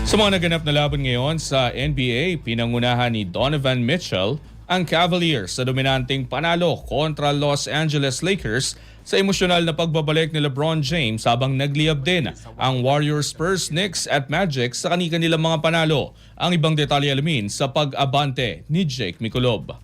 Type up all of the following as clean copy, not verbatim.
Sa mga naganap na laban ngayon sa NBA, pinangunahan ni Donovan Mitchell ang Cavaliers sa dominanteng panalo kontra Los Angeles Lakers sa emosyonal na pagbabalik ni LeBron James habang nagliyab din ang Warriors, Spurs, Knicks at Magic sa kanilang mga panalo. Ang ibang detalye alamin sa pag-abante ni Jake Miculob.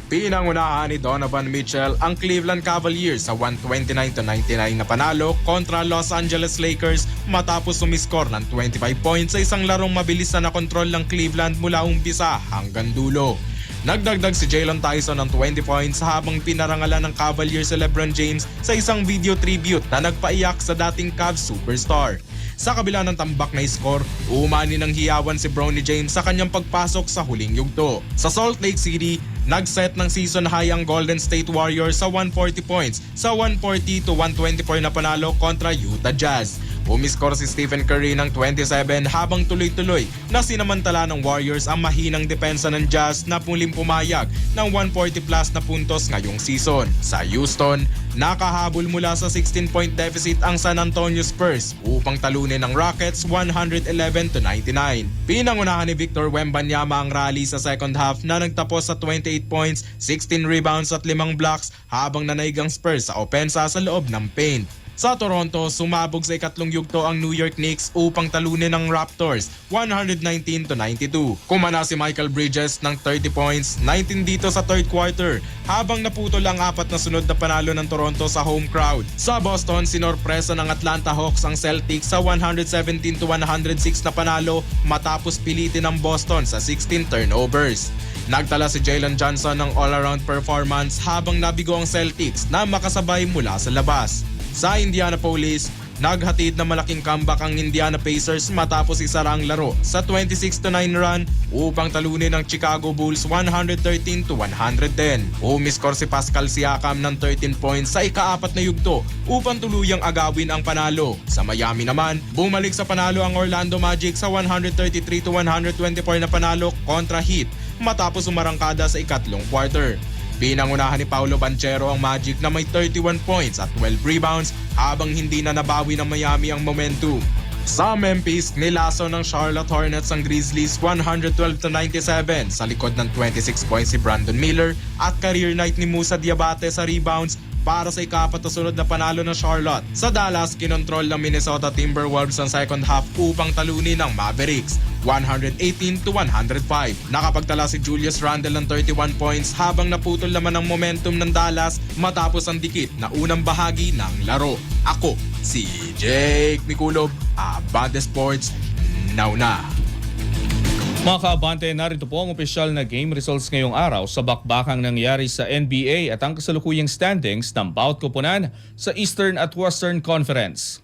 Pinangunahan ni Donovan Mitchell ang Cleveland Cavaliers sa 129-99 na panalo kontra Los Angeles Lakers matapos sumiskor ng 25 points sa isang larong mabilis na nakontrol ng Cleveland mula umpisa hanggang dulo. Nagdagdag si Jalen Tyson ng 20 points habang pinarangalan ng Cavaliers si LeBron James sa isang video tribute na nagpaiyak sa dating Cavs superstar. Sa kabila ng tambak na score, umani ng hiyawan si Bronny James sa kanyang pagpasok sa huling yugto. Sa Salt Lake City, nag-set ng season high ang Golden State Warriors sa 140 points sa 140-124 na panalo kontra Utah Jazz. Umiskor si Stephen Curry ng 27 habang tuloy-tuloy na sinamantala ng Warriors ang mahinang depensa ng Jazz na muling pumayag ng 140 plus na puntos ngayong season. Sa Houston, nakahabol mula sa 16-point deficit ang San Antonio Spurs upang talunin ng Rockets 111-99. Pinangunahan ni Victor Wembanyama ang rally sa second half na nagtapos sa 28 points, 16 rebounds at 5 blocks habang nanaig ang Spurs sa opensa sa loob ng paint. Sa Toronto, sumabog sa ikatlong yugto ang New York Knicks upang talunin ng Raptors 119-92. Kumana si Michael Bridges ng 30 points, 19 dito sa third quarter habang naputol ang apat na sunod na panalo ng Toronto sa home crowd. Sa Boston, sinorpresa ng Atlanta Hawks ang Celtics sa 117-106 na panalo matapos pilitin ng Boston sa 16 turnovers. Nagtala si Jalen Johnson ng all-around performance habang nabigo ang Celtics na makasabay mula sa labas. Sa Indianapolis, naghatid na malaking comeback ang Indiana Pacers matapos isara ang laro sa 26-9 run upang talunin ang Chicago Bulls 113-110. Umiskor si Pascal Siakam ng 13 points sa ikaapat na yugto upang tuluyang agawin ang panalo. Sa Miami naman, bumalik sa panalo ang Orlando Magic sa 133-124 na panalo kontra Heat matapos umarangkada sa ikatlong quarter. Pinangunahan ni Paolo Banchero ang Magic na may 31 points at 12 rebounds habang hindi na nabawi ng Miami ang momentum. Sa Memphis, nilaso ng Charlotte Hornets ang Grizzlies 112-97 sa likod ng 26 points si Brandon Miller at career night ni Musa Diabate sa rebounds para sa ikapat na sunod na panalo ng Charlotte. Sa Dallas, kinontrol ng Minnesota Timberwolves ang second half upang talunin ng Mavericks 118-105. Nakapagtala si Julius Randle ng 31 points habang naputol naman ang momentum ng Dallas matapos ang dikit na unang bahagi ng laro. Ako, si Jake Miculob, Abante Sports, now na. Mga kaabante, narito po ang opisyal na game results ngayong araw sa bakbakang nangyari sa NBA at ang kasalukuyang standings ng bawat koponan sa Eastern at Western Conference.